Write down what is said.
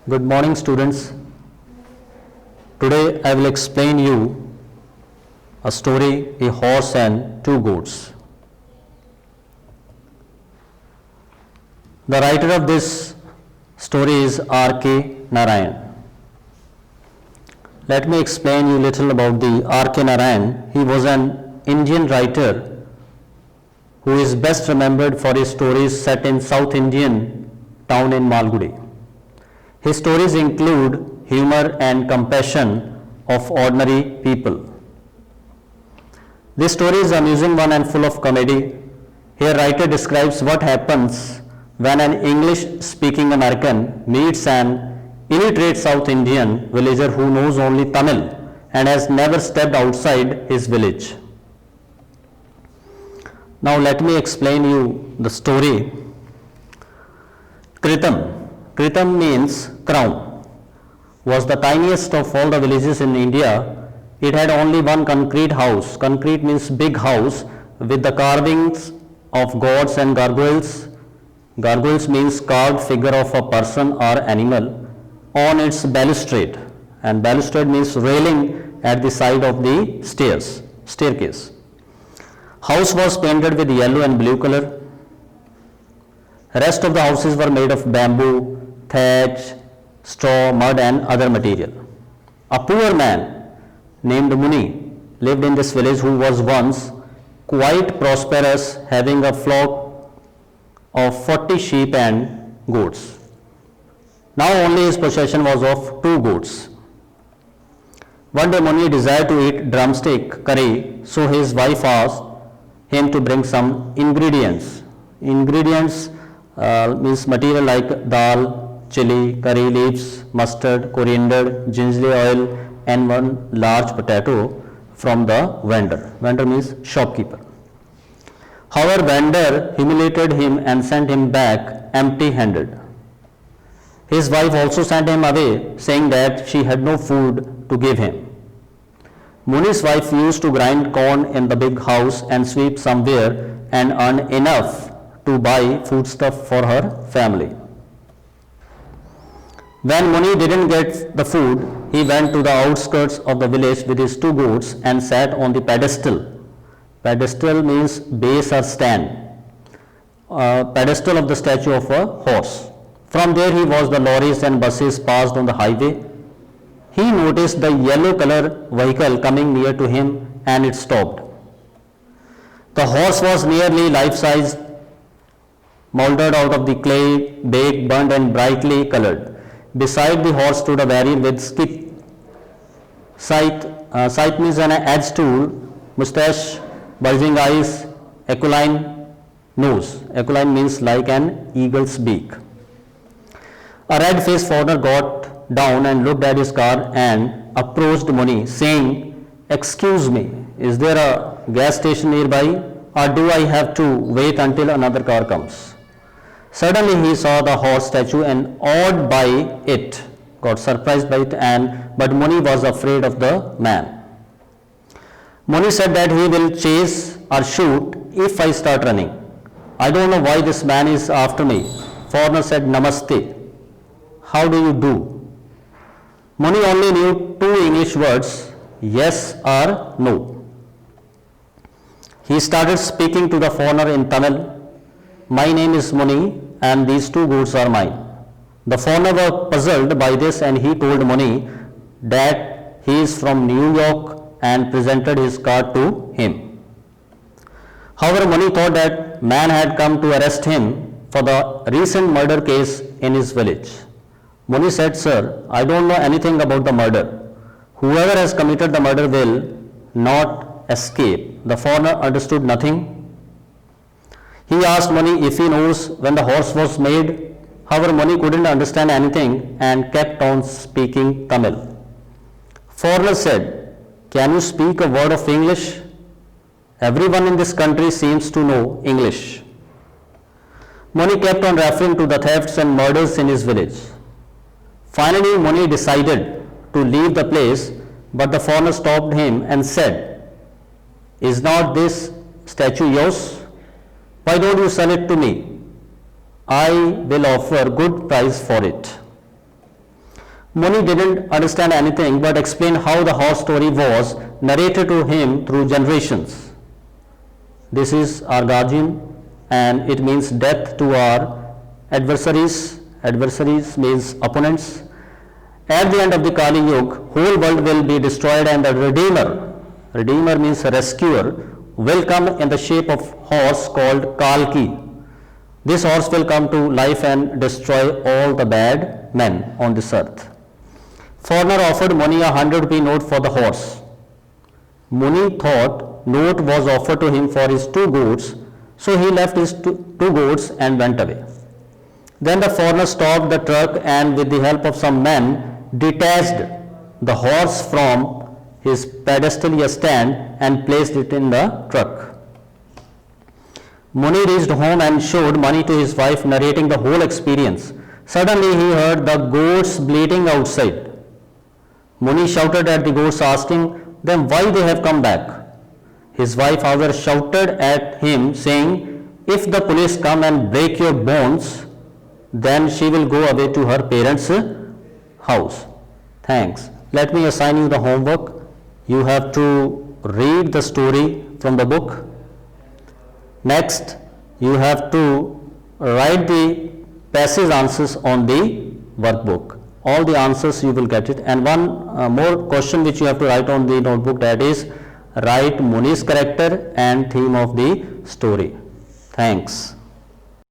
Good morning, students. Today I will explain you a story, A Horse and Two Goats. The writer of this story is R.K. Narayan. Let me explain you little about the R.K. Narayan. He was an Indian writer who is best remembered for his stories set in South Indian town in Malgudi. His stories include humor and compassion of ordinary people. This story is an amusing one and full of comedy. Here writer describes what happens when an English-speaking American meets an illiterate South Indian villager who knows only Tamil and has never stepped outside his village. Now let me explain you the story. Kritam. Kritam means crown. Was the tiniest of all the villages in India. It had only one concrete house. Concrete means big house with the carvings of gods and gargoyles. Gargoyles means carved figure of a person or animal on its balustrade, and balustrade means railing at the side of the staircase. House was painted with yellow and blue color. Rest of the houses were made of bamboo, thatch, straw, mud and other material. A poor man named Muni lived in this village who was once quite prosperous, having a flock of 40 sheep and goats. Now only his possession was of 2 goats. One day Muni desired to eat drumstick curry, so his wife asked him to bring some ingredients. Ingredients means material like dal, chili, curry leaves, mustard, coriander, gingerly oil and one large potato from the vendor. Vendor means shopkeeper. However, vendor humiliated him and sent him back empty-handed. His wife also sent him away, saying that she had no food to give him. Muni's wife used to grind corn in the big house and sweep somewhere and earn enough to buy foodstuff for her family. When Muni didn't get the food, he went to the outskirts of the village with his 2 goats and sat on the pedestal. Pedestal means base or stand. Pedestal of the statue of a horse. From there he watched the lorries and buses passed on the highway. He noticed the yellow color vehicle coming near to him and it stopped. The horse was nearly life-sized, molded out of the clay, baked, burnt and brightly colored. Beside the horse stood a warrior with scythe means an edge tool, mustache, bulging eyes, aquiline nose. Aquiline means like an eagle's beak. A red-faced foreigner got down and looked at his car and approached Muni, saying, "Excuse me, is there a gas station nearby, or do I have to wait until another car comes?" Suddenly he saw the horse statue and awed by it, got surprised by it, but Muni was afraid of the man. Muni said that he will chase or shoot if I start running. I don't know why this man is after me. Foreigner said, "Namaste. How do you do?" Muni only knew 2 English words, yes or no. He started speaking to the foreigner in Tamil. "My name is Muni and these 2 goats are mine." The foreigner was puzzled by this and he told Muni that he is from New York and presented his card to him. However, Muni thought that man had come to arrest him for the recent murder case in his village. Muni said, "Sir, I don't know anything about the murder. Whoever has committed the murder will not escape." The foreigner understood nothing. He asked Muni if he knows when the horse was made. However, Muni couldn't understand anything and kept on speaking Tamil. Foreigner said, "Can you speak a word of English? Everyone in this country seems to know English." Muni kept on referring to the thefts and murders in his village. Finally, Muni decided to leave the place, but the foreigner stopped him and said, "Is not this statue yours? Why don't you sell it to me? I will offer good price for it." Muni didn't understand anything but explained how the horse story was narrated to him through generations. This is our guardian, and it means death to our adversaries. Adversaries means opponents. At the end of the Kali Yuga, whole world will be destroyed and the Redeemer means rescuer, will come in the shape of horse called Kalki. This horse will come to life and destroy all the bad men on this earth. Foreigner offered Muni a 100 rupee note for the horse. Muni thought note was offered to him for his 2 goats, so he left his two goats and went away. Then the foreigner stopped the truck and with the help of some men detached the horse from his pedestal stand and placed it in the truck. Muni reached home and showed money to his wife, narrating the whole experience. Suddenly he heard the goats bleating outside. Muni shouted at the goats, asking them why they have come back. His wife, however, shouted at him, saying, if the police come and break your bones, then she will go away to her parents' house. Thanks. Let me assign you the homework. You have to read the story from the book. Next, you have to write the passage answers on the workbook. All the answers you will get it, and one more question which you have to write on the notebook, that is write Muni's character and theme of the story. Thanks.